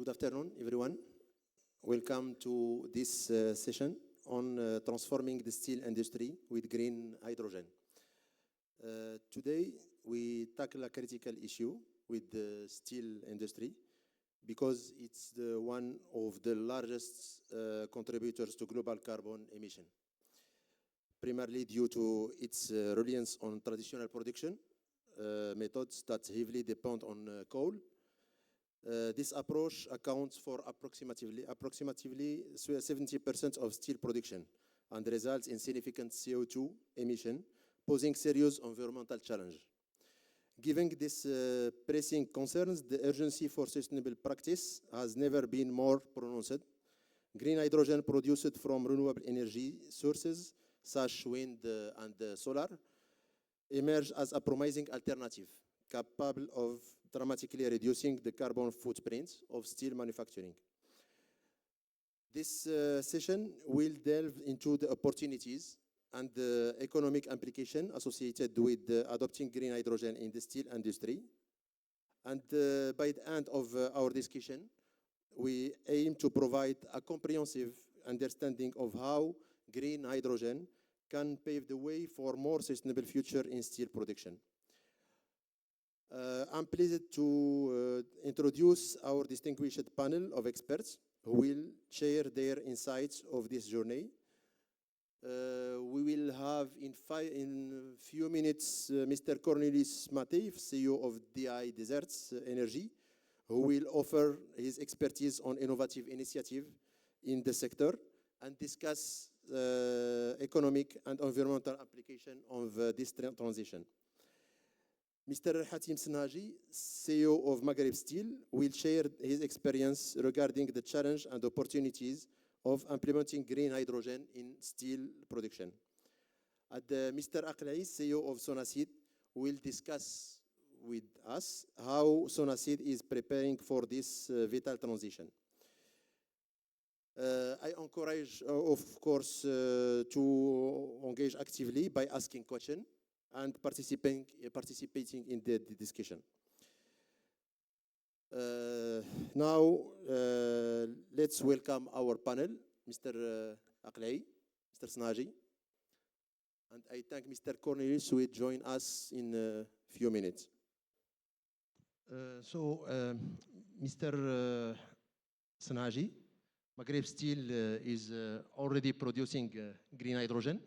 Good afternoon, everyone. Welcome to this session on transforming the steel industry with green hydrogen. Today, we tackle a critical issue with the steel industry because it's one of the largest contributors to global carbon emission, primarily due to its reliance on traditional production methods that heavily depend on coal. This approach accounts for approximately 70% of steel production and results in significant CO2 emission, posing serious environmental challenge. Given these pressing concerns, the urgency for sustainable practice has never been more pronounced. Green hydrogen produced from renewable energy sources, such as wind and solar, emerge as a promising alternative, capable of dramatically reducing the carbon footprint of steel manufacturing. This session will delve into the opportunities and the economic implication associated with adopting green hydrogen in the steel industry. And by the end of our discussion, we aim to provide a comprehensive understanding of how green hydrogen can pave the way for a more sustainable future in steel production. I'm pleased to introduce our distinguished panel of experts who will share their insights of this journey. We will have in few minutes Mr. Cornelis Mateif, CEO of DI Deserts Energy, who will offer his expertise on innovative initiative in the sector and discuss economic and environmental application of this transition. Mr. Hatim Senhaji, CEO of Maghreb Steel, will share his experience regarding the challenge and opportunities of implementing green hydrogen in steel production. And Mr. Aklai, CEO of Sonacid, will discuss with us how Sonacid is preparing for this vital transition. I encourage, of course, to engage actively by asking questions and participating in the discussion. Now, let's welcome our panel, Mr. Aklai, Mr. Senhaji, and I thank Mr. Cornelis who will join us in a few minutes. Mr. Senhaji, Maghreb Steel is already producing green hydrogen.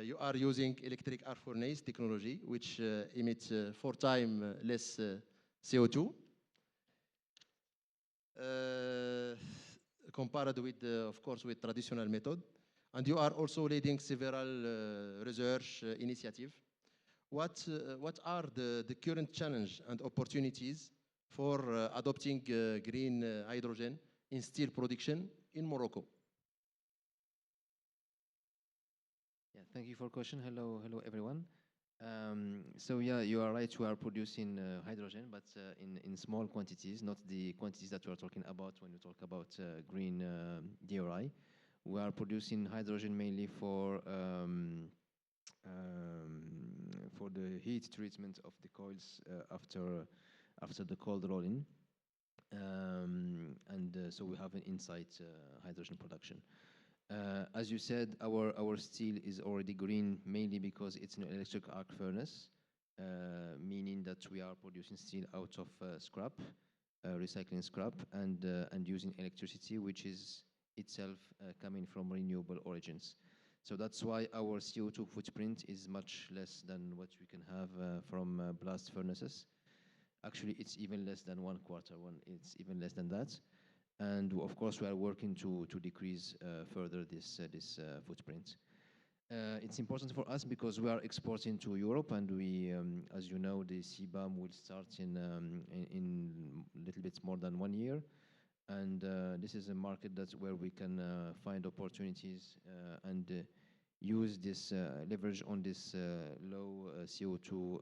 You are using electric arc furnace technology, which emits 4 times less CO2 compared with, of course, with traditional method. And you are also leading several research initiatives. What are the current challenge and opportunities for adopting green hydrogen in steel production in Morocco? Yeah, thank you for the question. Hello, everyone. So yeah, you are right. We are producing hydrogen, but in small quantities, not the quantities that we are talking about when we talk about green DRI. We are producing hydrogen mainly for the heat treatment of the coils after the cold rolling, so we have an inside hydrogen production. As you said, our steel is already green mainly because it's an electric arc furnace, meaning that we are producing steel out of scrap, recycling scrap, and using electricity, which is itself coming from renewable origins. So that's why our CO2 footprint is much less than what we can have from blast furnaces. Actually, it's even less than 1/4. It's even less than that. And of course, we are working to decrease further this footprint. It's important for us because we are exporting to Europe, and we, as you know, the CBAM will start in a little bit more than 1 year. And this is a market where we can find opportunities and use this leverage on this low CO2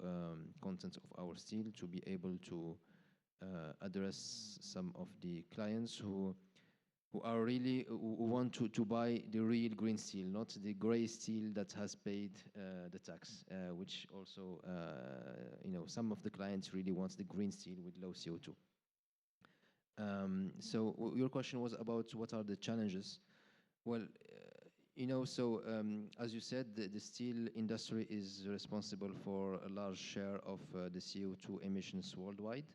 content of our steel to be able to address some of the clients who are really who want to buy the real green steel, not the gray steel that has paid the tax, which also some of the clients really want the green steel with low CO2. Your question was about what are the challenges. Well, as you said, the steel industry is responsible for a large share of the CO2 emissions worldwide.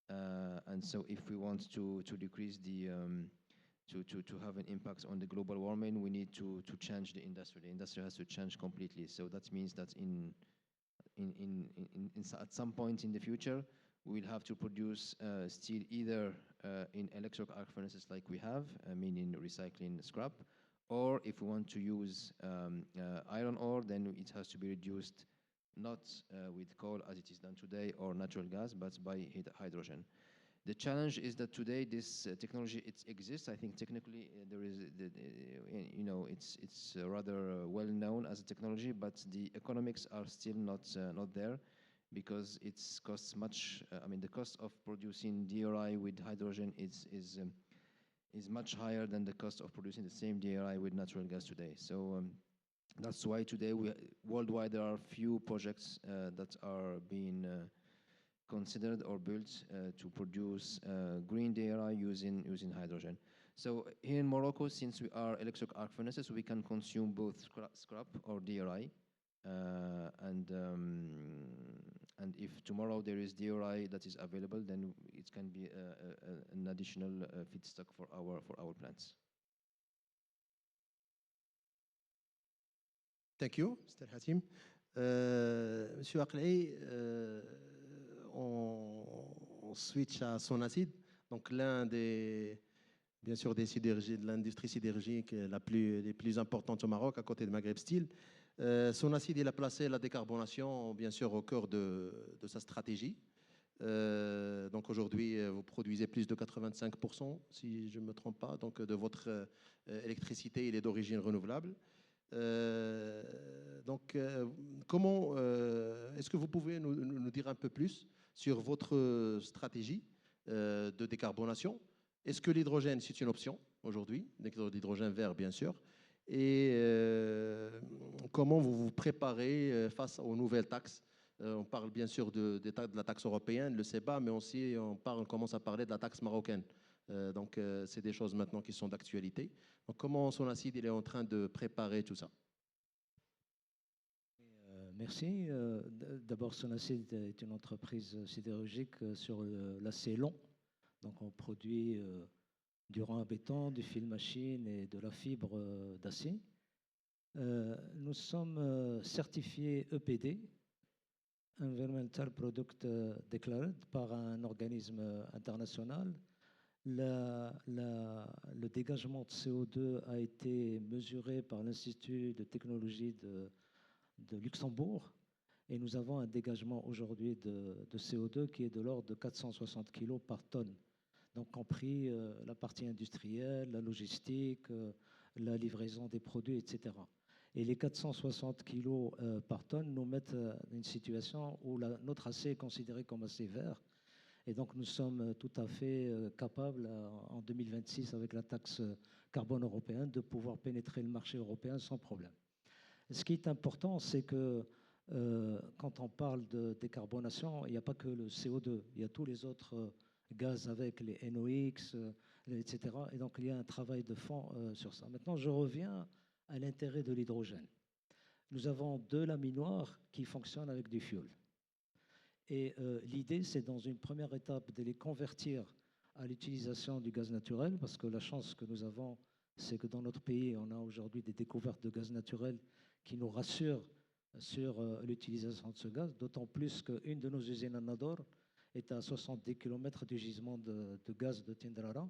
And so if we want to decrease to have an impact on the global warming, we need to change the industry. The industry has to change completely. So that means that at some point in the future, we'll have to produce steel either in electric arc furnaces like we have, meaning recycling scrap, or if we want to use iron ore, then it has to be reduced not with coal as it is done today or natural gas, but by hydrogen. The challenge is that today this technology exists. I think technically there is, it's rather well known as a technology, but the economics are still not there because it costs much. The cost of producing DRI with hydrogen is much higher than the cost of producing the same DRI with natural gas today. So that's why today worldwide there are few projects that are being considered or built to produce green DRI using hydrogen. So here in Morocco, since we are electric arc furnaces, we can consume both scrap or DRI. And if tomorrow there is DRI that is available, then it can be an additional feedstock for our plants. Thank you, Mr. Hatim. Monsieur Aqlaei, on switch à Sonacid, donc bien sûr des sidérurgies, de l'industrie sidérurgique les plus importantes au Maroc, à côté de Maghreb Steel. Sonacid, il a placé la décarbonation, bien sûr, au cœur de sa stratégie. Donc aujourd'hui, vous produisez plus de 85%, si je ne me trompe pas, donc de votre électricité, il est d'origine renouvelable. Donc, est-ce que vous pouvez nous dire un peu plus sur votre stratégie de décarbonation? Est-ce que l'hydrogène, c'est une option aujourd'hui, l'hydrogène vert, bien sûr? Et comment vous vous préparez face aux nouvelles taxes? On parle bien sûr de la taxe européenne, le CEBA, mais aussi on commence à parler de la taxe marocaine. Donc, c'est des choses maintenant qui sont d'actualité. Donc, comment Sonacid est en train de préparer tout ça? Merci. D'abord, Sonacid est une entreprise sidérurgique sur l'acier long. Donc, on produit du rang à béton, du fil machine et de la fibre d'acier. Nous sommes certifiés EPD, Environmental Product Declared, par un organisme international. Le dégagement de CO2 a été mesuré par l'Institut de technologie de Luxembourg et nous avons un dégagement aujourd'hui de CO2 qui est de l'ordre de 460 kg par tonne. Donc compris la partie industrielle, la logistique, la livraison des produits, etc. Et les 460 kg par tonne nous mettent dans une situation où notre acier est considéré comme acier vert. Et donc nous sommes tout à fait capables en 2026 avec la taxe carbone européenne de pouvoir pénétrer le marché européen sans problème. Ce qui est important, c'est que quand on parle de décarbonation, il n'y a pas que le CO2, il y a tous les autres gaz avec les NOx, etc. Et donc il y a un travail de fond sur ça. Maintenant, je reviens à l'intérêt de l'hydrogène. Nous avons deux laminoirs qui fonctionnent avec du fioul. Et l'idée, c'est dans une première étape de les convertir à l'utilisation du gaz naturel, parce que la chance que nous avons, c'est que dans notre pays, on a aujourd'hui des découvertes de gaz naturel qui nous rassurent sur l'utilisation de ce gaz, d'autant plus qu'une de nos usines à Nador est à 70 km du gisement de gaz de Tindrara.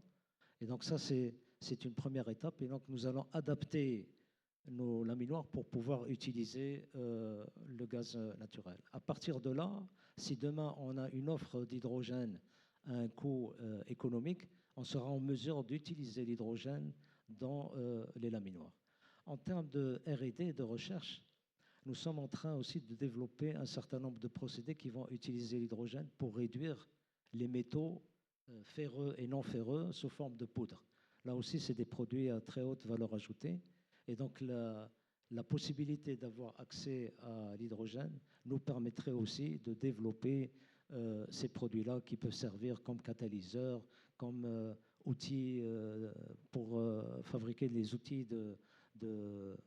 Et donc ça, c'est une première étape. Et donc nous allons adapter nos laminoirs pour pouvoir utiliser le gaz naturel. À partir de là, si demain on a une offre d'hydrogène à un coût économique, on sera en mesure d'utiliser l'hydrogène dans les laminoirs. En termes de R&D et de recherche, nous sommes en train aussi de développer un certain nombre de procédés qui vont utiliser l'hydrogène pour réduire les métaux ferreux et non ferreux sous forme de poudre. Là aussi, c'est des produits à très haute valeur ajoutée. Et donc, la possibilité d'avoir accès à l'hydrogène nous permettrait aussi de développer ces produits-là qui peuvent servir comme catalyseurs, comme outil pour fabriquer les outils de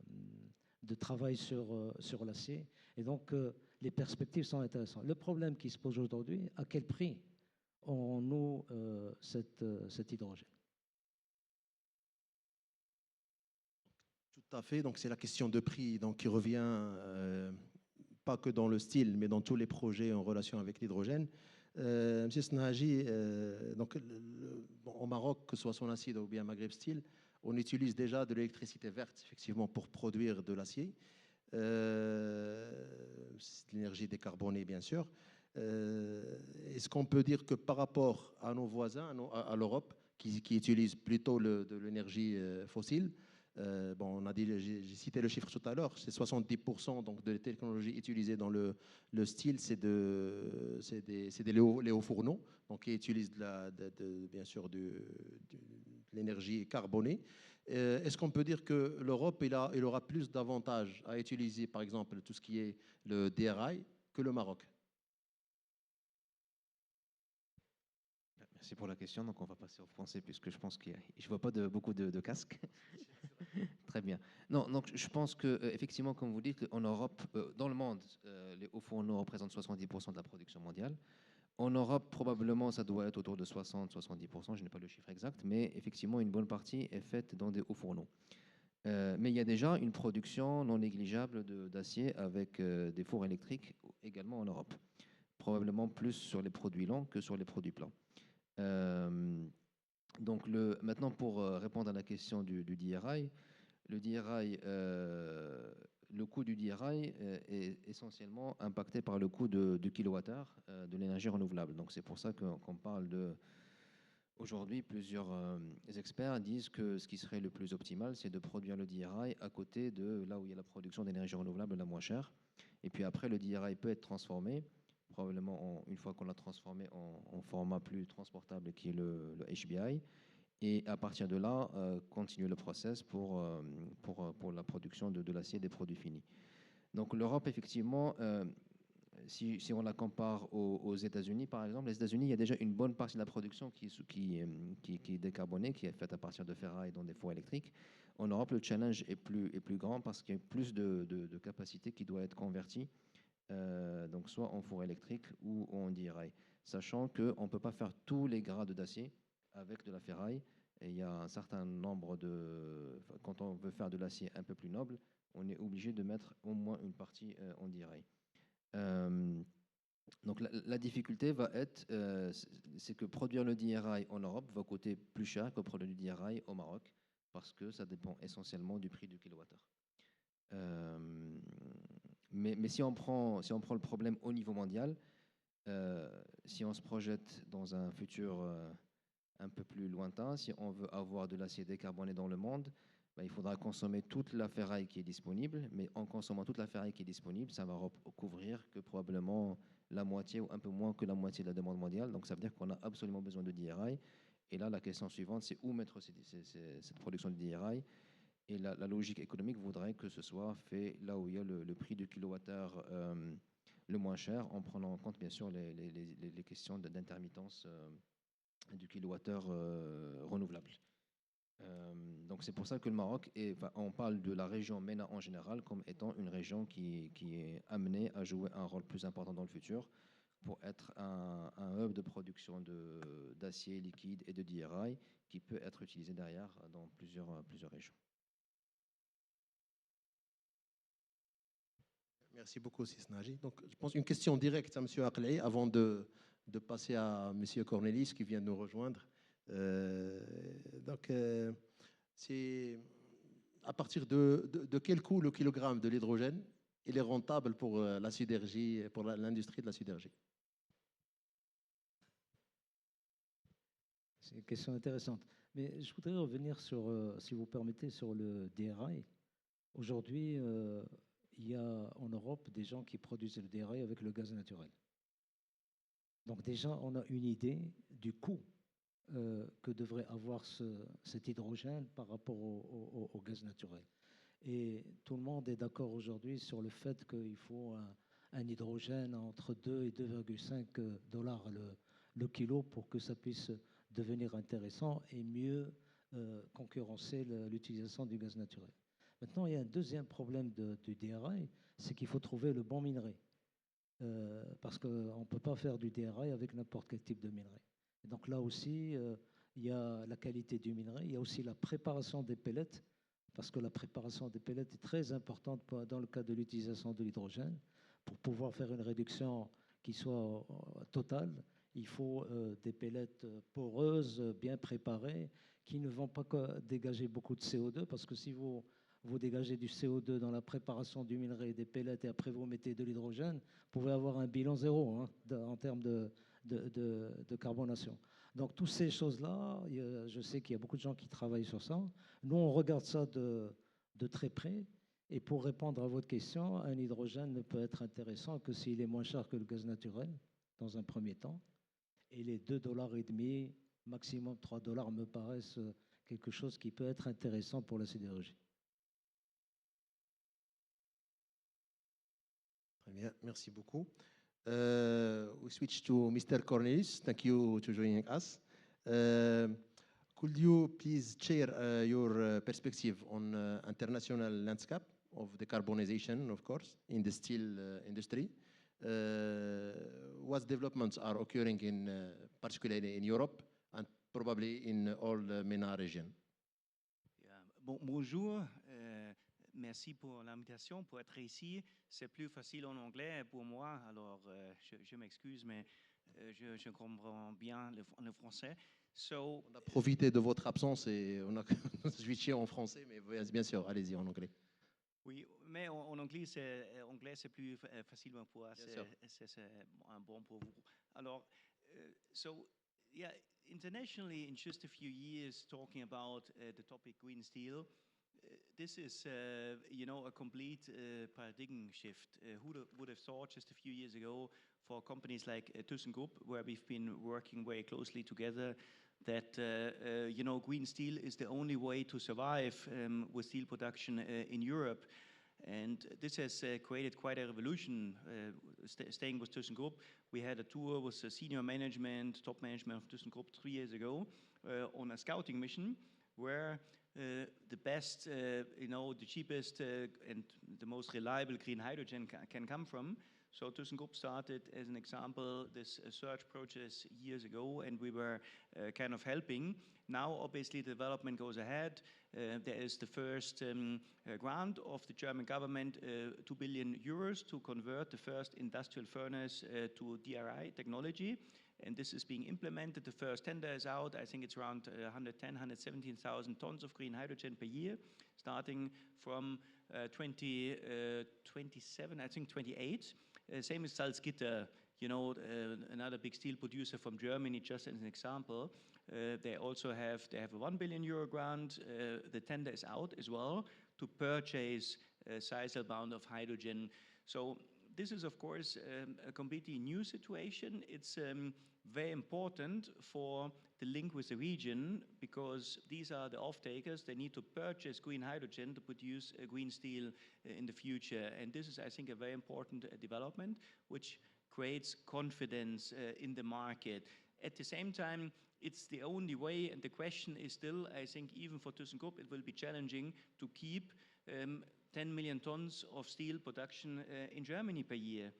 travail sur l'acier. Et donc, les perspectives sont intéressantes. Le problème qui se pose aujourd'hui, à quel prix aurons-nous cet hydrogène? Tout à fait. Donc, c'est la question de prix donc, qui revient pas que dans le style, mais dans tous les projets en relation avec l'hydrogène. Monsieur Snaji, donc, au Maroc, que ce soit son acier ou bien Maghreb Steel, on utilise déjà de l'électricité verte, effectivement, pour produire de l'acier. C'est de l'énergie décarbonée, bien sûr. Est-ce qu'on peut dire que par rapport à nos voisins, à l'Europe, qui utilisent plutôt de l'énergie fossile, bon, j'ai cité le chiffre tout à l'heure, c'est 70% donc, de technologies utilisées dans le style, c'est les hauts fourneaux, donc qui utilisent bien sûr de l'énergie carbonée. Est-ce qu'on peut dire que l'Europe il aura plus d'avantages à utiliser, par exemple, tout ce qui est le DRI que le Maroc? Merci pour la question. Donc, on va passer au français puisque je pense que je vois pas beaucoup de casques. Très bien. Non, donc je pense que effectivement, comme vous dites, en Europe, dans le monde, les hauts fourneaux représentent 70% de la production mondiale. En Europe, probablement, ça doit être autour de 60-70%. Je n'ai pas le chiffre exact, mais effectivement, une bonne partie est faite dans des hauts fourneaux. Mais il y a déjà une production non négligeable d'acier avec des fours électriques également en Europe. Probablement plus sur les produits lents que sur les produits plats. Donc maintenant, pour répondre à la question du DRI, le coût du DRI est essentiellement impacté par le coût de kilowattheure de l'énergie renouvelable. Donc c'est pour ça qu'on parle de... Aujourd'hui, plusieurs experts disent que ce qui serait le plus optimal, c'est de produire le DRI à côté de là où il y a la production d'énergie renouvelable la moins chère. Et puis après, le DRI peut être transformé, probablement une fois qu'on l'a transformé en format plus transportable qui est le HBI. Et à partir de là, continuer le process pour la production de l'acier des produits finis. Donc l'Europe, effectivement, si on la compare aux États-Unis, par exemple, les États-Unis, il y a déjà une bonne partie de la production qui est décarbonée, qui est faite à partir de ferraille dans des fours électriques. En Europe, le challenge est plus grand parce qu'il y a plus de capacité qui doit être convertie, donc soit en four électrique ou en DRI. Sachant qu'on ne peut pas faire tous les grades d'acier avec de la ferraille. Et il y a un certain nombre quand on veut faire de l'acier un peu plus noble, on est obligé de mettre au moins une partie en DRI. Donc la difficulté va être, c'est que produire le DRI en Europe va coûter plus cher que produire le DRI au Maroc, parce que ça dépend essentiellement du prix du kilowattheure. Mais si on prend le problème au niveau mondial, si on se projette dans un futur un peu plus lointain, si on veut avoir de l'acier décarboné dans le monde, il faudra consommer toute la ferraille qui est disponible, mais en consommant toute la ferraille qui est disponible, ça va recouvrir que probablement la moitié ou un peu moins que la moitié de la demande mondiale. Donc ça veut dire qu'on a absolument besoin de DRI. Et là, la question suivante, c'est où mettre cette production de DRI. Et la logique économique voudrait que ce soit fait là où il y a le prix du kilowattheure le moins cher, en prenant en compte bien sûr les questions d'intermittence du kilowattheure renouvelable. Donc c'est pour ça que le Maroc, on parle de la région MENA en général comme étant une région qui est amenée à jouer un rôle plus important dans le futur pour être un hub de production d'acier liquide et de DRI qui peut être utilisé derrière dans plusieurs régions. Merci beaucoup, Sisnaji. Donc, je pense une question directe à M. Aqlaï avant de passer à M. Cornelis qui vient de nous rejoindre. C'est à partir de quel coût le kilogramme de l'hydrogène il est rentable pour la sidérurgie, pour l'industrie de la sidérurgie? C'est une question intéressante. Mais je voudrais revenir si vous permettez, sur le DRI. Aujourd'hui, il y a en Europe des gens qui produisent le DRI avec le gaz naturel. Donc déjà, on a une idée du coût que devrait avoir cet hydrogène par rapport au gaz naturel. Et tout le monde est d'accord aujourd'hui sur le fait qu'il faut un hydrogène entre 2 et 2,5 $ le kilo pour que ça puisse devenir intéressant et mieux concurrencer l'utilisation du gaz naturel. Maintenant, il y a un deuxième problème du DRI, c'est qu'il faut trouver le bon minerai. Parce qu'on ne peut pas faire du DRI avec n'importe quel type de minerai. Et donc là aussi, il y a la qualité du minerai, il y a aussi la préparation des pellets, parce que la préparation des pellets est très importante dans le cas de l'utilisation de l'hydrogène. Pour pouvoir faire une réduction qui soit totale, il faut des pellets poreuses, bien préparées, qui ne vont pas dégager beaucoup de CO2, parce que si vous dégagez du CO2 dans la préparation du minerai et des pellets et après vous mettez de l'hydrogène, vous pouvez avoir un bilan zéro en termes de carbonation. Donc toutes ces choses-là, je sais qu'il y a beaucoup de gens qui travaillent sur ça. Nous, on regarde ça de très près. Et pour répondre à votre question, un hydrogène ne peut être intéressant que s'il est moins cher que le gaz naturel, dans un premier temps. Et les 2,5 $, maximum 3 $ me paraissent quelque chose qui peut être intéressant pour la sidérurgie. Très bien, merci beaucoup. We switch to Mr. Cornelis. Thank you to joining us. Could you please share your perspective on international landscape of decarbonization, of course, in the steel industry? What developments are occurring particularly in Europe and probably in all the MENA region? Bonjour, merci pour l'invitation, pour être ici. C'est plus facile en anglais pour moi, alors je m'excuse, mais je comprends bien le français. So, on a profité de votre absence et on a switché en français, mais bien sûr, allez-y en anglais. Oui, mais en anglais, c'est plus facile pour moi, c'est bon pour vous. Alors, so, yeah, internationally, in just a few years, talking about the topic green steel, this is, a complete paradigm shift. Who would have thought just a few years ago for companies like ThyssenKrupp, where we've been working very closely together, that, green steel is the only way to survive with steel production in Europe. And this has created quite a revolution. Staying with ThyssenKrupp, we had a tour with the senior management, top management of ThyssenKrupp 3 years ago on a scouting mission where the best, the cheapest and the most reliable green hydrogen can come from. So ThyssenKrupp started, as an example, this search process years ago, and we were kind of helping. Now, obviously, the development goes ahead. There is the first grant of the German government, 2 billion euros to convert the first industrial furnace to DRI technology. And this is being implemented. The first tender is out. I think it's around 117,000 tons of green hydrogen per year, starting from 2027, I think 28. Same as Salzgitter, another big steel producer from Germany, just as an example. They also have a 1 billion euro grant. The tender is out as well to purchase a sizable amount of hydrogen. So this is, of course, a completely new situation. It's very important for the link with the region because these are the off-takers. They need to purchase green hydrogen to produce green steel in the future. And this is, I think, a very important development which creates confidence in the market. At the same time, it's the only way, and the question is still, I think, even for ThyssenKrupp, it will be challenging to keep 10 million tons of steel production in Germany per year.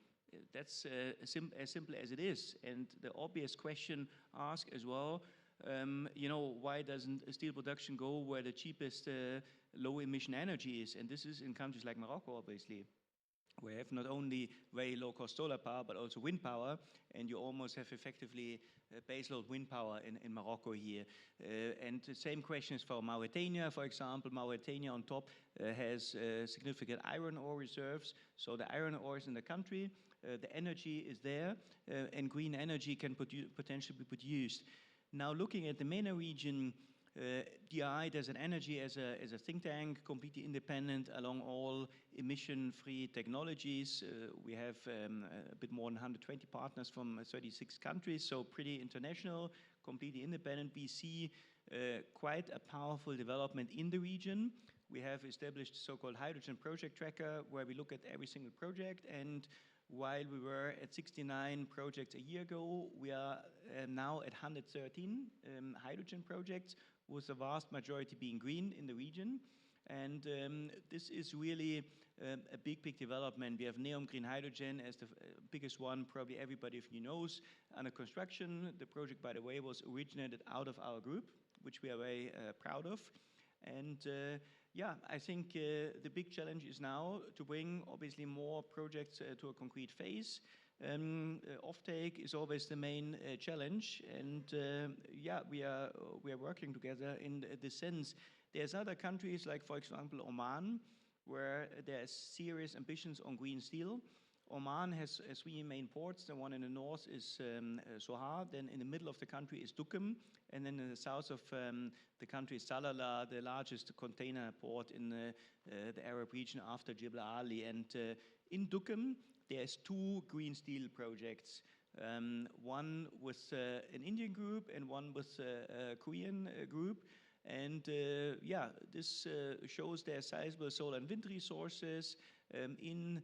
That's as simple as it is. And the obvious question asked as well, why doesn't steel production go where the cheapest low-emission energy is? And this is in countries like Morocco, obviously. We have not only very low-cost solar power, but also wind power, and you almost have effectively baseload wind power in Morocco here. And the same question is for Mauritania, for example. Mauritania on top has significant iron ore reserves, so the iron ore is in the country, the energy is there, and green energy can potentially be produced. Now looking at the MENA region, DRI does an energy as a think tank, completely independent along all emission-free technologies. We have a bit more than 120 partners from 36 countries, so pretty international, completely independent. We see quite a powerful development in the region. We have established a so-called hydrogen project tracker where we look at every single project and while we were at 69 projects a year ago, we are now at 113 hydrogen projects, with the vast majority being green in the region. And this is really a big development. We have Neom Green Hydrogen as the biggest one, probably everybody of you knows, under construction. The project, by the way, was originated out of our group, which we are very proud of. And yeah, I think the big challenge is now to bring obviously more projects to a concrete phase. Offtake is always the main challenge, and yeah, we are working together in this sense. There's other countries like, for example, Oman, where there's serious ambitions on green steel. Oman has 3 main ports. The one in the north is Sohar, then in the middle of the country is Duqm, and then in the south of the country is Salalah, the largest container port in the Arab region after Jebel Ali. And in Duqm, there's 2 green steel projects, one with an Indian group and one with a Korean group. And yeah, this shows their sizable solar and wind resources in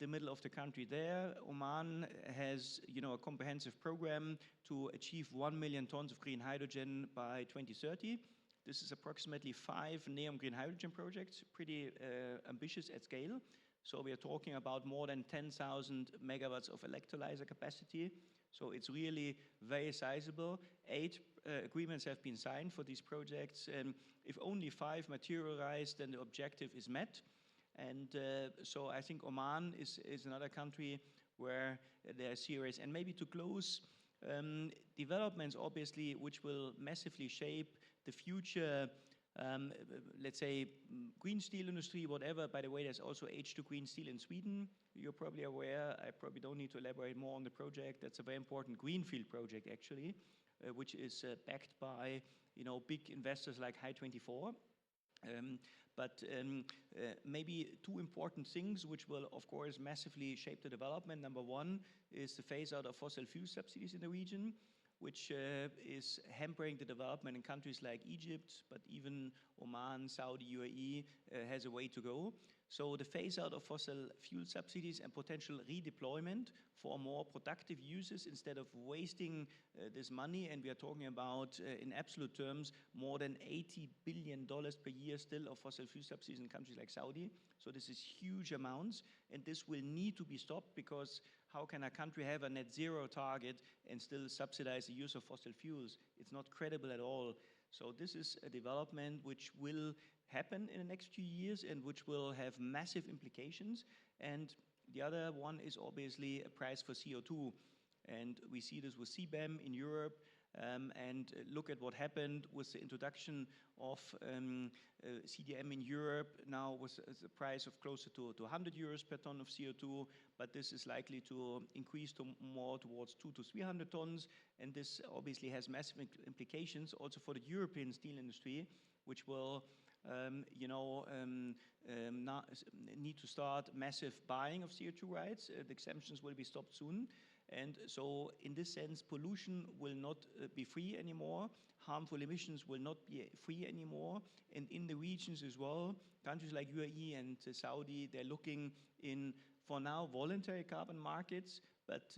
the middle of the country there. Oman has, a comprehensive program to achieve 1 million tons of green hydrogen by 2030. This is approximately 5 Neom green hydrogen projects, pretty ambitious at scale. So we are talking about more than 10,000 megawatts of electrolyzer capacity. So it's really very sizable. 8 agreements have been signed for these projects. If only 5 materialize, then the objective is met. And so I think Oman is another country where they're serious. And maybe to close, developments obviously which will massively shape the future, let's say, green steel industry, whatever. By the way, there's also H2 Green Steel in Sweden. You're probably aware, I probably don't need to elaborate more on the project. That's a very important greenfield project, actually, which is backed by, big investors like Hy24. But maybe 2 important things which will, of course, massively shape the development. Number 1 is the phase out of fossil fuel subsidies in the region, which is hampering the development in countries like Egypt, but even Oman, Saudi, UAE has a way to go. So the phase out of fossil fuel subsidies and potential redeployment for more productive uses instead of wasting this money. And we are talking about, in absolute terms, more than $80 billion per year still of fossil fuel subsidies in countries like Saudi. So this is huge amounts, and this will need to be stopped, because how can a country have a net zero target and still subsidize the use of fossil fuels? It's not credible at all. So this is a development which will happen in the next few years and which will have massive implications. And the other one is obviously a price for CO2. And we see this with CBAM in Europe. And look at what happened with the introduction of CDM in Europe, now with a price of closer to 100 euros per ton of CO2, but this is likely to increase to more towards 200 to 300 tons, and this obviously has massive implications also for the European steel industry, which will need to start massive buying of CO2 rights. The exemptions will be stopped soon. And so in this sense, pollution will not be free anymore. Harmful emissions will not be free anymore. And in the regions as well, countries like UAE and Saudi, they're looking in, for now, voluntary carbon markets. But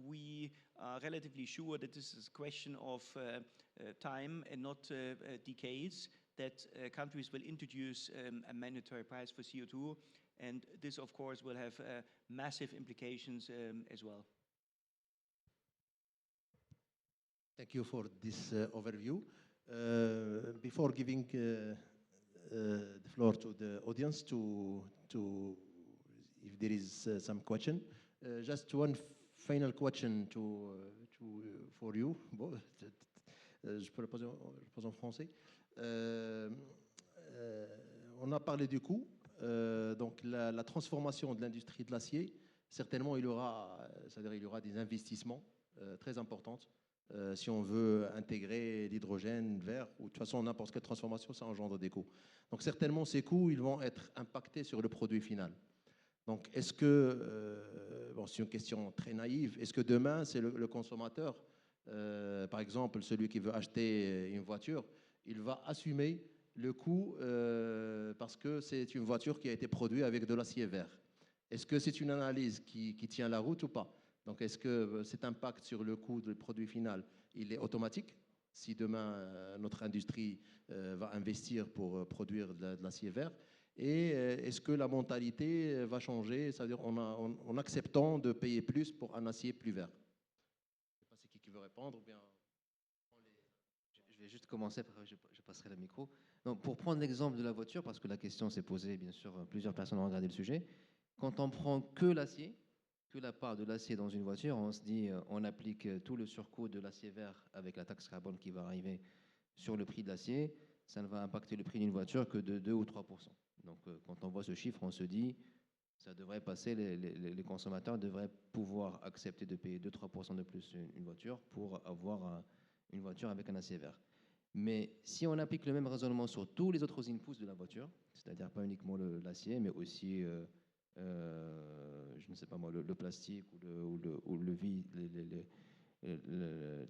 we are relatively sure that this is a question of time and not decades, that countries will introduce a mandatory price for CO2. And this, of course, will have massive implications as well. Thank you for this overview. Before giving the floor to the audience to if there is some question, just one final question for you. Je peux le poser en français. On a parlé du coût. Donc la transformation de l'industrie de l'acier, certainement il y aura des investissements très importants. Si on veut intégrer l'hydrogène vert, ou de toute façon n'importe quelle transformation, ça engendre des coûts. Donc certainement ces coûts, ils vont être impactés sur le produit final. Donc est-ce que, bon, c'est une question très naïve, est-ce que demain c'est le consommateur, par exemple celui qui veut acheter une voiture, il va assumer le coût parce que c'est une voiture qui a été produite avec de l'acier vert? Est-ce que c'est une analyse qui tient la route ou pas? Donc, est-ce que cet impact sur le coût du produit final, il est automatique? Si demain, notre industrie va investir pour produire de l'acier vert, et est-ce que la mentalité va changer, c'est-à-dire en acceptant de payer plus pour un acier plus vert? Je ne sais pas c'est qui veut répondre ou bien... Je vais juste commencer, après je passerai le micro. Donc, pour prendre l'exemple de la voiture, parce que la question s'est posée, bien sûr, plusieurs personnes ont regardé le sujet. Quand on prend que l'acier, que la part de l'acier dans une voiture, on se dit, on applique tout le surcoût de l'acier vert avec la taxe carbone qui va arriver sur le prix de l'acier, ça ne va impacter le prix d'une voiture que de 2 ou 3%. Donc, quand on voit ce chiffre, on se dit, ça devrait passer, les consommateurs devraient pouvoir accepter de payer 2-3% de plus une voiture pour avoir une voiture avec un acier vert. Mais si on applique le même raisonnement sur tous les autres inputs de la voiture, c'est-à-dire pas uniquement l'acier, mais aussi, je ne sais pas moi, le plastique ou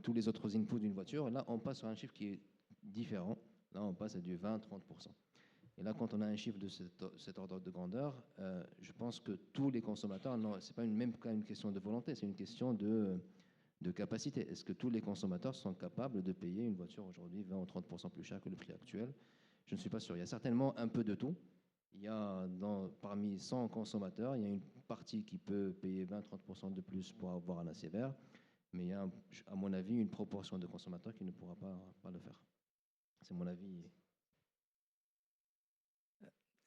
tous les autres inputs d'une voiture, là, on passe sur un chiffre qui est différent. Là, on passe à du 20-30%. Et là, quand on a un chiffre de cet ordre de grandeur, je pense que tous les consommateurs, non, ce n'est pas même une question de volonté, c'est une question de capacité. Est-ce que tous les consommateurs sont capables de payer une voiture aujourd'hui 20 ou 30% plus cher que le prix actuel? Je ne suis pas sûr. Il y a certainement un peu de tout. Il y a parmi 100 consommateurs, il y a une partie qui peut payer 20-30% de plus pour avoir un acier vert, mais il y a, à mon avis, une proportion de consommateurs qui ne pourra pas le faire. C'est mon avis.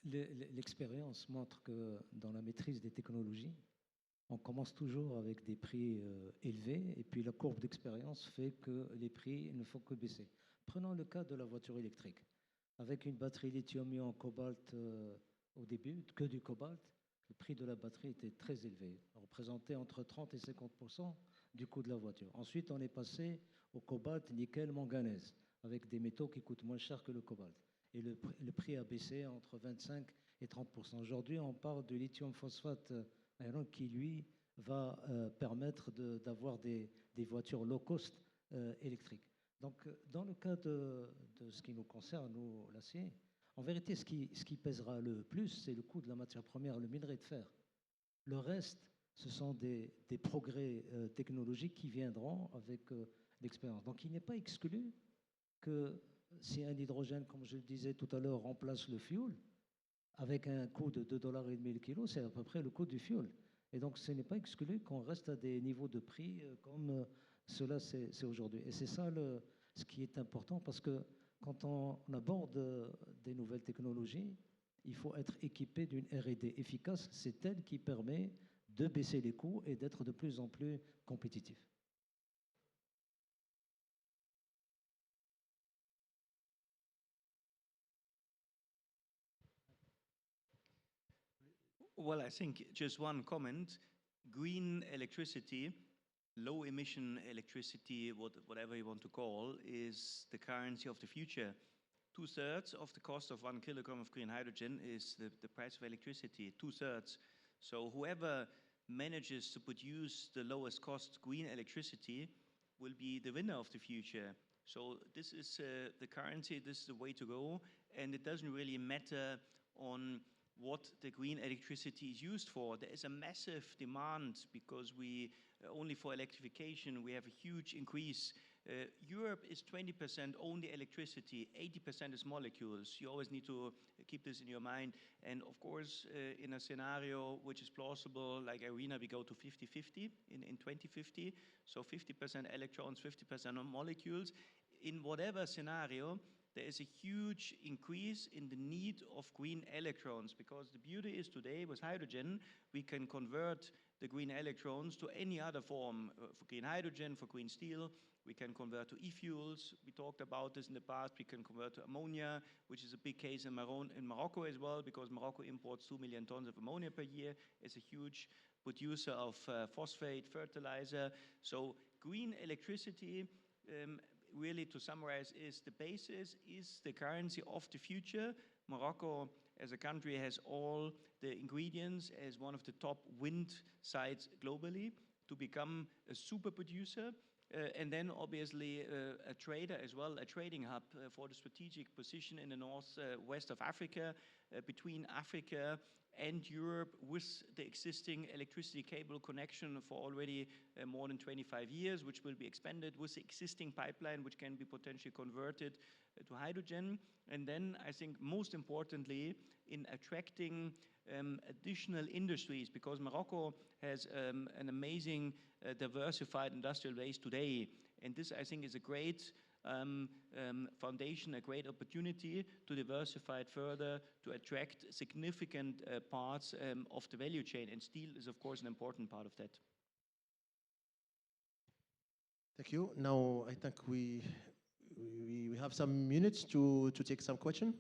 L'expérience montre que dans la maîtrise des technologies, on commence toujours avec des prix élevés et puis la courbe d'expérience fait que les prix ne font que baisser. Prenons le cas de la voiture électrique. Avec une batterie lithium-ion cobalt au début, que du cobalt, le prix de la batterie était très élevé, représentait entre 30 et 50% du coût de la voiture. Ensuite, on est passé au cobalt, nickel, manganèse, avec des métaux qui coûtent moins cher que le cobalt. Et le prix a baissé entre 25 et 30%. Aujourd'hui, on parle de lithium phosphate qui, lui, va permettre d'avoir des voitures low cost électriques. Donc, dans le cas de ce qui nous concerne, nous, l'acier, en vérité, ce qui pèsera le plus, c'est le coût de la matière première, le minerai de fer. Le reste, ce sont des progrès technologiques qui viendront avec l'expérience. Donc, il n'est pas exclu que si un hydrogène, comme je le disais tout à l'heure, remplace le fioul, avec un coût de 2,5 $ le kilo, c'est à peu près le coût du fioul. Et donc, ce n'est pas exclu qu'on reste à des niveaux de prix comme cela c'est aujourd'hui. Et c'est ça ce qui est important, parce que quand on aborde des nouvelles technologies, il faut être équipé d'une R&D efficace. C'est elle qui permet de baisser les coûts et d'être de plus en plus compétitif. Well, I think just one comment. Green electricity, low emission electricity, whatever you want to call, is the currency of the future. 2/3 of the cost of 1 kilogram of green hydrogen is the price of electricity, 2/3. So whoever manages to produce the lowest cost green electricity will be the winner of the future. So this is the currency, this is the way to go, and it doesn't really matter on what the green electricity is used for. There is a massive demand because only for electrification we have a huge increase. Europe is 20% only electricity, 80% is molecules. You always need to keep this in your mind. And of course, in a scenario which is plausible, like IRENA, we go to 50-50 in 2050. So 50% electrons, 50% molecules. In whatever scenario, there is a huge increase in the need of green electrons, because the beauty is today with hydrogen, we can convert the green electrons to any other form, for green hydrogen, for green steel. We can convert to e-fuels. We talked about this in the past. We can convert to ammonia, which is a big case in Morocco as well, because Morocco imports 2 million tons of ammonia per year. It's a huge producer of phosphate fertilizer. So green electricity, really, to summarize, is the basis, is the currency of the future. Morocco, as a country, has all the ingredients as one of the top wind sites globally to become a super producer. And then obviously a trader as well, a trading hub for the strategic position in the northwest of Africa, between Africa and Europe, with the existing electricity cable connection for already more than 25 years, which will be expanded with the existing pipeline, which can be potentially converted to hydrogen. And then I think most importantly, in attracting additional industries, because Morocco has an amazing diversified industrial base today. And this, I think, is a great foundation, a great opportunity to diversify it further, to attract significant parts of the value chain. And steel is, of course, an important part of that. Thank you. Now, I think we have some minutes to take some question.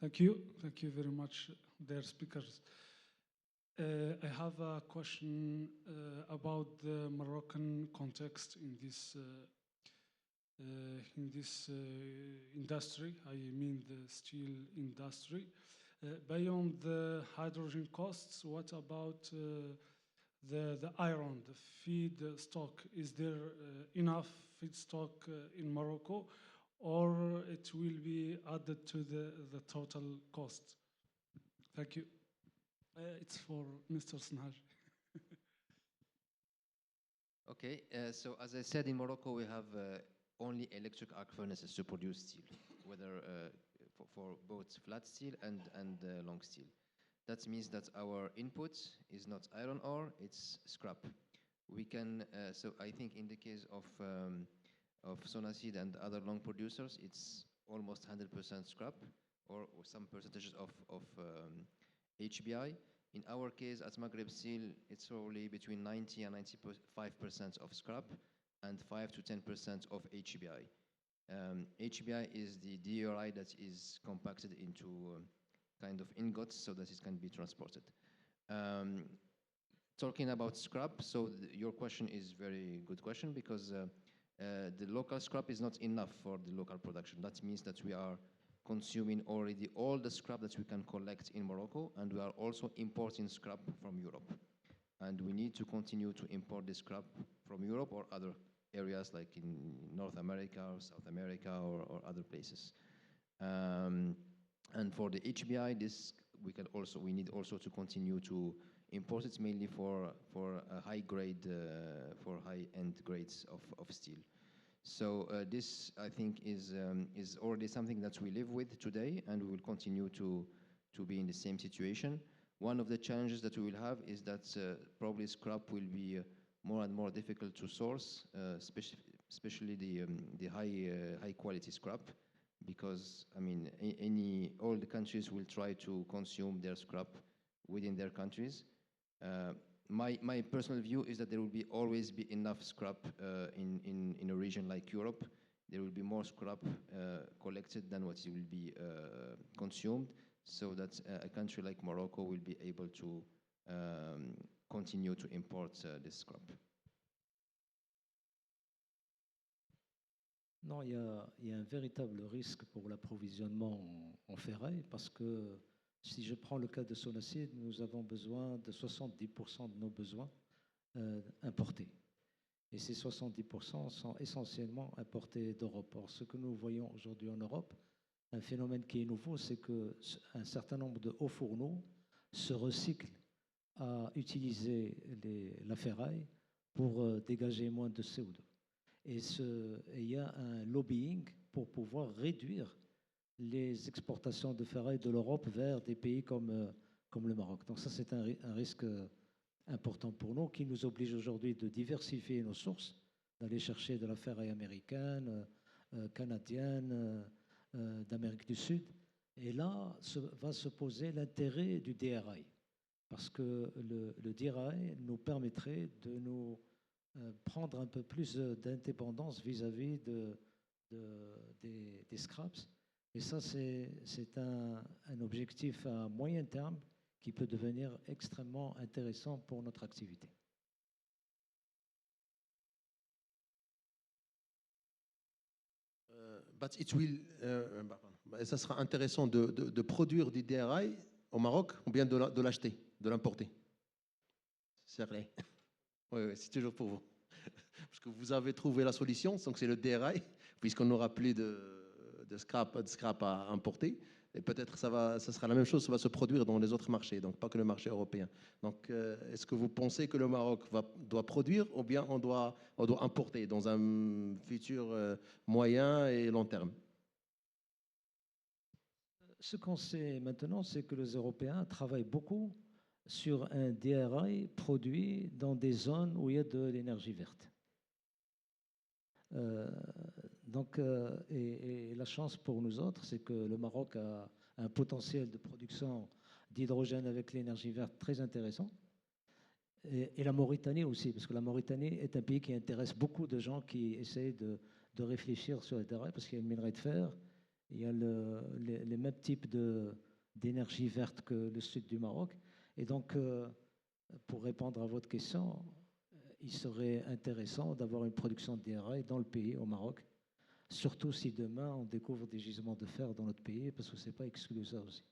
Thank you. Thank you very much, dear speakers. I have a question about the Moroccan context in this industry. I mean the steel industry. Beyond the hydrogen costs, what about the iron, the feedstock? Is there enough feedstock in Morocco, or it will be added to the total cost? Thank you. It's for Mr. Snaj. Okay, so as I said, in Morocco we have only electric arc furnaces to produce steel, whether for both flat steel and long steel. That means that our input is not iron ore, it's scrap. We can, so I think in the case of Sonacid and other long producers, it's almost 100% scrap, or some percentages of HBI. In our case, at Maghreb Steel, it's probably between 90 and 95% of scrap and 5 to 10% of HBI. HBI is the DRI that is compacted into kind of ingots so that it can be transported. Talking about scrap, so your question is very good question, because the local scrap is not enough for the local production. That means that we are consuming already all the scrap that we can collect in Morocco, and we are also importing scrap from Europe. And we need to continue to import the scrap from Europe or other areas like in North America or South America or other places. And for the HBI, we need also to continue to import it, mainly for high grade, for high-end grades of steel. So this, I think, is already something that we live with today, and we will continue to be in the same situation. One of the challenges that we will have is that probably scrap will be more and more difficult to source, especially the high quality scrap, because I mean all the countries will try to consume their scrap within their countries. My personal view is that there will always be enough scrap in a region like Europe. There will be more scrap collected than what will be consumed, so that a country like Morocco will be able to continue to import this scrap. Non, il y a un véritable risque pour l'approvisionnement en ferraille, parce que si je prends le cas de Sonacid, nous avons besoin de 70% de nos besoins importés. Et ces 70% sont essentiellement importés d'Europe. Or, ce que nous voyons aujourd'hui en Europe, un phénomène qui est nouveau, c'est qu'un certain nombre de hauts fourneaux se recyclent à utiliser la ferraille pour dégager moins de CO2. Et il y a un lobbying pour pouvoir réduire les exportations de ferraille de l'Europe vers des pays comme le Maroc. Donc ça, c'est un risque important pour nous, qui nous oblige aujourd'hui de diversifier nos sources, d'aller chercher de la ferraille américaine, canadienne, d'Amérique du Sud. Et là, va se poser l'intérêt du DRI, parce que le DRI nous permettrait de nous prendre un peu plus d'indépendance vis-à-vis des scraps. Et ça, c'est un objectif à moyen terme qui peut devenir extrêmement intéressant pour notre activité. But it will, ça sera intéressant de produire du DRI au Maroc ou bien de l'acheter, de l'importer. C'est vrai. Oui, c'est toujours pour vous. Parce que vous avez trouvé la solution, donc c'est le DRI, puisqu'on n'aura plus de scrap à importer. Et peut-être ça sera la même chose, ça va se produire dans les autres marchés, donc pas que le marché européen. Donc, est-ce que vous pensez que le Maroc doit produire ou bien on doit importer dans un futur moyen et long terme? Ce qu'on sait maintenant, c'est que les Européens travaillent beaucoup sur un DRI produit dans des zones où il y a de l'énergie verte. Et la chance pour nous autres, c'est que le Maroc a un potentiel de production d'hydrogène avec l'énergie verte très intéressant. Et la Mauritanie aussi, parce que la Mauritanie est un pays qui intéresse beaucoup de gens qui essayent de réfléchir sur le DRI, parce qu'il y a une minerai de fer, il y a les mêmes types d'énergie verte que le sud du Maroc. Et donc, pour répondre à votre question, il serait intéressant d'avoir une production de DRI dans le pays, au Maroc, surtout si demain on découvre des gisements de fer dans notre pays, parce que ce n'est pas exclu ça aussi.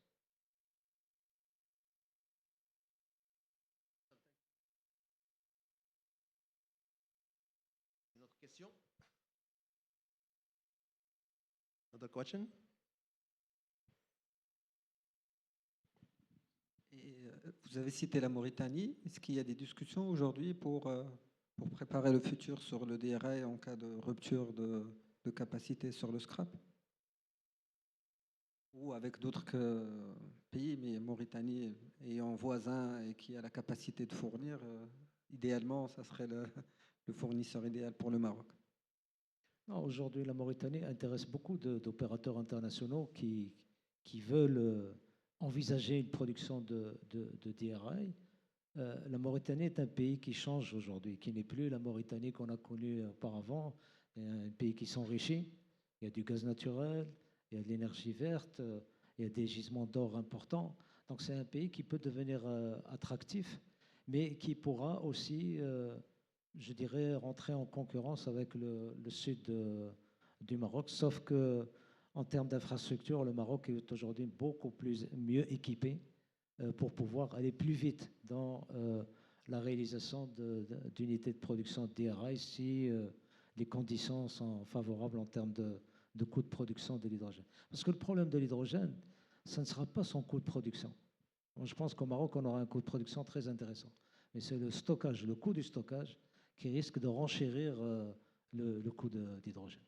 Une autre question? Another question? Et, vous avez cité la Mauritanie. Est-ce qu'il y a des discussions aujourd'hui pour préparer le futur sur le DRI en cas de rupture de capacité sur le scrap? Ou avec d'autres pays, mais Mauritanie ayant voisin et qui a la capacité de fournir, idéalement, ça serait le fournisseur idéal pour le Maroc. Aujourd'hui, la Mauritanie intéresse beaucoup d'opérateurs internationaux qui veulent envisager une production de DRI. La Mauritanie est un pays qui change aujourd'hui, qui n'est plus la Mauritanie qu'on a connue auparavant. C'est un pays qui s'enrichit. Il y a du gaz naturel, il y a de l'énergie verte, il y a des gisements d'or importants. Donc c'est un pays qui peut devenir attractif, mais qui pourra aussi, je dirais, rentrer en concurrence avec le sud du Maroc, sauf que en termes d'infrastructure, le Maroc est aujourd'hui beaucoup mieux équipé pour pouvoir aller plus vite dans la réalisation d'unités de production de DRI si les conditions sont favorables en termes de coût de production de l'hydrogène. Parce que le problème de l'hydrogène, ça ne sera pas son coût de production. Je pense qu'au Maroc, on aura un coût de production très intéressant. Mais c'est le stockage, le coût du stockage qui risque de renchérir le coût d'hydrogène.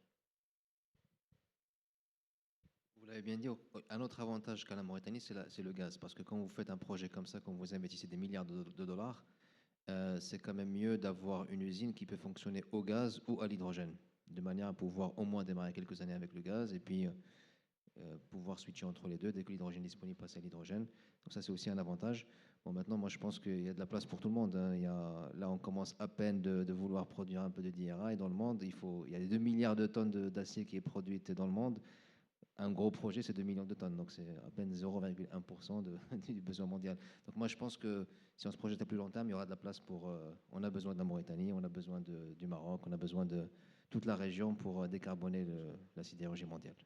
Vous l'avez bien dit, un autre avantage qu'a la Mauritanie, c'est le gaz. Parce que quand vous faites un projet comme ça, quand vous investissez des milliards de dollars, c'est quand même mieux d'avoir une usine qui peut fonctionner au gaz ou à l'hydrogène, de manière à pouvoir au moins démarrer quelques années avec le gaz et puis pouvoir switcher entre les deux dès que l'hydrogène est disponible, passer à l'hydrogène. Donc ça, c'est aussi un avantage. Bon, maintenant, moi, je pense qu'il y a de la place pour tout le monde. Hein. Là, on commence à peine de vouloir produire un peu de DRI dans le monde. Il y a 2 milliards de tonnes d'acier qui est produite dans le monde. Un gros projet, c'est 2 millions de tonnes, donc c'est à peine 0,1% du besoin mondial. Donc moi, je pense que si on se projette à plus long terme, il y aura de la place pour... on a besoin de la Mauritanie, on a besoin du Maroc, on a besoin de toute la région pour décarboner la sidérurgie mondiale.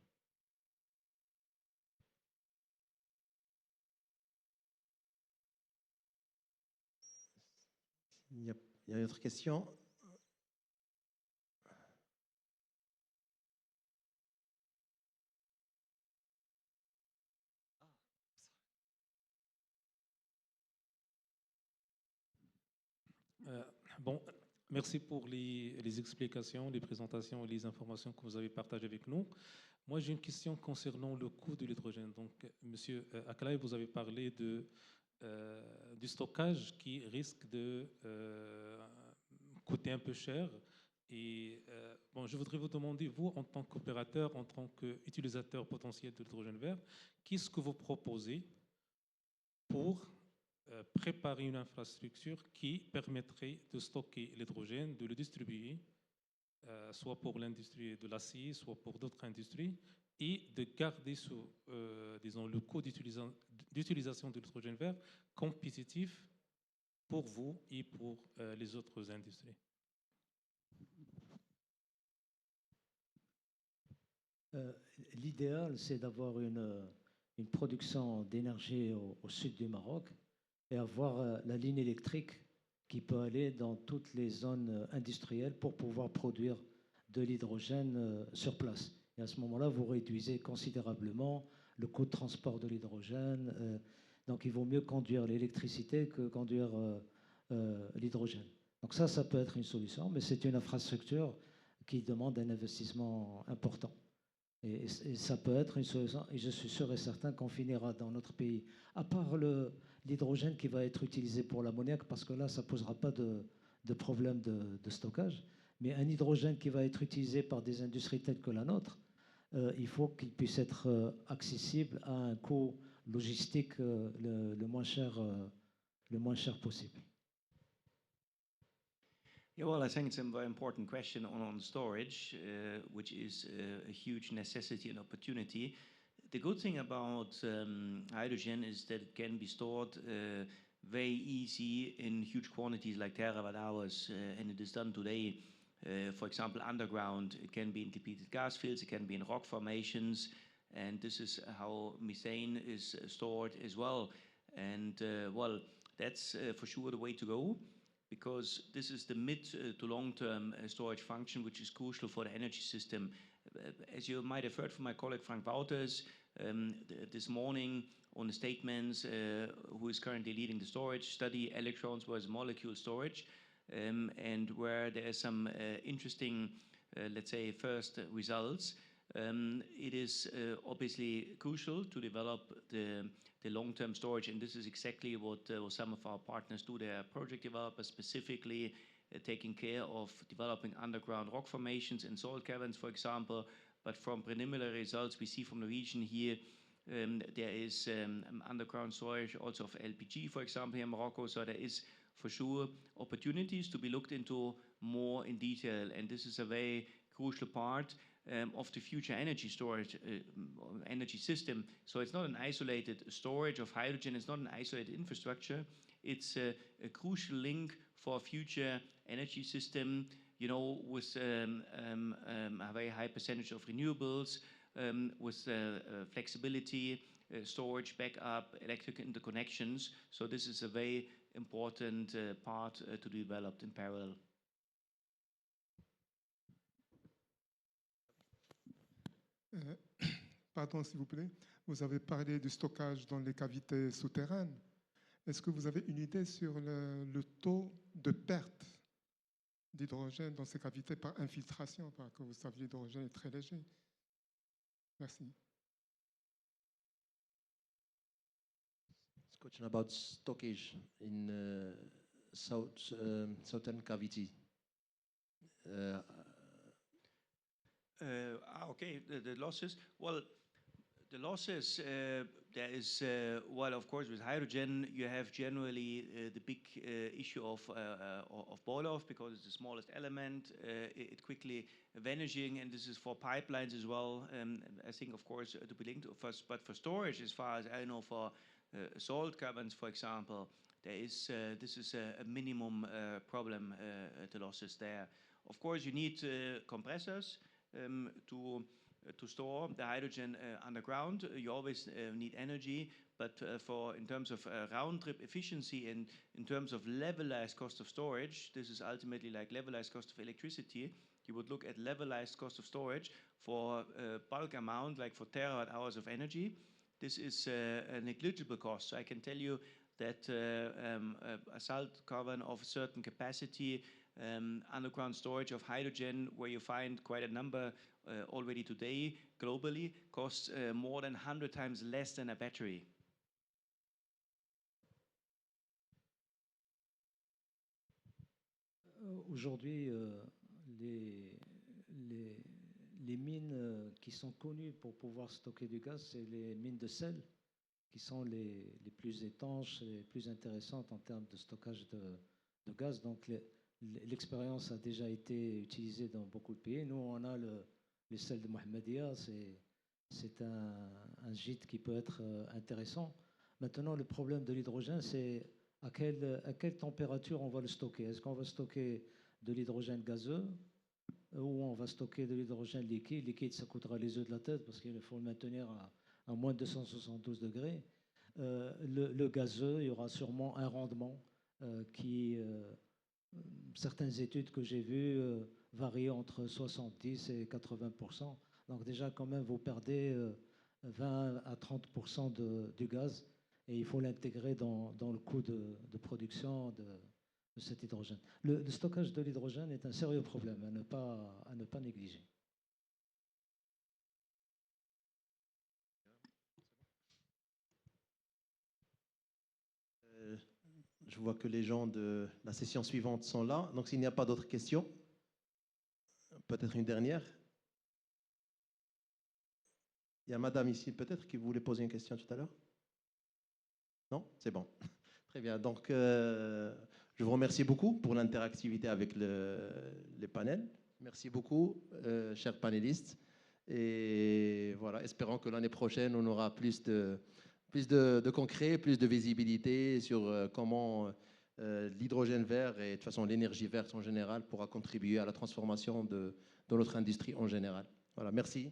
Il y a une autre question? Bon, merci pour les explications, les présentations et les informations que vous avez partagées avec nous. Moi, j'ai une question concernant le coût de l'hydrogène. Donc, Monsieur Akalay, vous avez parlé du stockage qui risque de coûter un peu cher. Et bon, je voudrais vous demander, vous, en tant qu'opérateur, en tant qu'utilisateur potentiel de l'hydrogène vert, qu'est-ce que vous proposez pour préparer une infrastructure qui permettrait de stocker l'hydrogène, de le distribuer, soit pour l'industrie de l'acier, soit pour d'autres industries, et de garder disons, le coût d'utilisation de l'hydrogène vert compétitif pour vous et pour les autres industries. L'idéal, c'est d'avoir une production d'énergie au sud du Maroc et avoir la ligne électrique qui peut aller dans toutes les zones industrielles pour pouvoir produire de l'hydrogène sur place. Et à ce moment-là, vous réduisez considérablement le coût de transport de l'hydrogène. Donc, il vaut mieux conduire l'électricité que conduire l'hydrogène. Donc ça peut être une solution, mais c'est une infrastructure qui demande un investissement important. Et ça peut être une solution, et je suis sûr et certain qu'on finira dans notre pays, à part l'hydrogène qui va être utilisé pour l'ammoniac, parce que là, ça ne posera pas de problème de stockage, mais un hydrogène qui va être utilisé par des industries telles que la nôtre, il faut qu'il puisse être accessible à un coût logistique le moins cher possible. Yeah, well, I think it's a very important question on storage, which is a huge necessity and opportunity. The good thing about hydrogen is that it can be stored very easy in huge quantities like terawatt hours, and it is done today. For example, underground, it can be in depleted gas fields, it can be in rock formations, and this is how methane is stored as well. And well, that's for sure the way to go, because this is the mid to long-term storage function, which is crucial for the energy system. As you might have heard from my colleague Frank Wouters this morning on the statements, who is currently leading the storage study, electrons versus molecule storage, and where there are some interesting, let's say, first results. It is obviously crucial to develop the long-term storage, and this is exactly what some of our partners do. They are project developers specifically taking care of developing underground rock formations and salt caverns, for example. But from preliminary results we see from the region here, there is underground storage also of LPG, for example, here in Morocco. So there is for sure opportunities to be looked into more in detail, and this is a very crucial part of the future energy storage, energy system. So it's not an isolated storage of hydrogen, it's not an isolated infrastructure, it's a crucial link for a future energy system, you know, with a very high percentage of renewables, with flexibility, storage, backup, electric interconnections. So this is a very important part to be developed in parallel. Pardon, s'il vous plaît. Vous avez parlé du stockage dans les cavités souterraines. Est-ce que vous avez une idée sur le taux de perte d'hydrogène dans ces cavités par infiltration? Parce que vous savez, l'hydrogène est très léger. Merci. It's a question about stockage in southern cavity. Okay, the losses. Well, the losses, there is, well, of course, with hydrogen, you have generally the big issue of boil-off, because it's the smallest element, it quickly vanishing, and this is for pipelines as well. I think, of course, to be linked to first, but for storage, as far as I know, for salt caverns, for example, there is this is a minimum problem, the losses there. Of course, you need compressors to store the hydrogen underground. You always need energy, but in terms of round-trip efficiency and in terms of levelized cost of storage, this is ultimately like levelized cost of electricity. You would look at levelized cost of storage for bulk amount, like for terawatt hours of energy. This is a negligible cost. So I can tell you that a salt cavern of a certain capacity, underground storage of hydrogen, where you find quite a number already today globally, costs more than 100 times less than a battery. Aujourd'hui, les mines qui sont connues pour pouvoir stocker du gaz, c'est les mines de sel, qui sont les plus étanches, les plus intéressantes en termes de stockage de gaz. Donc l'expérience a déjà été utilisée dans beaucoup de pays. Nous, on a les sels de Mohammedia, c'est un gîte qui peut être intéressant. Maintenant, le problème de l'hydrogène, c'est à quelle température on va le stocker. Est-ce qu'on va stocker de l'hydrogène gazeux où on va stocker de l'hydrogène liquide. Liquide, ça coûtera les œufs de la tête parce qu'il faut le maintenir à moins de 272 degrés. Le gazeux, il y aura sûrement un rendement qui, certaines études que j'ai vues, varient entre 70 et 80%. Donc déjà, quand même, vous perdez 20 à 30% du gaz et il faut l'intégrer dans le coût de production de cet hydrogène. Le stockage de l'hydrogène est un sérieux problème à ne pas négliger. Je vois que les gens de la session suivante sont là. Donc, s'il n'y a pas d'autres questions, peut-être une dernière. Il y a madame ici, peut-être, qui voulait poser une question tout à l'heure. Non? C'est bon. Très bien. Donc, je vous remercie beaucoup pour l'interactivité avec les panels. Merci beaucoup, chers panélistes. Et voilà, espérons que l'année prochaine, on aura plus de concret, plus de visibilité sur comment l'hydrogène vert et de toute façon l'énergie verte en général pourra contribuer à la transformation de notre industrie en général. Voilà, merci.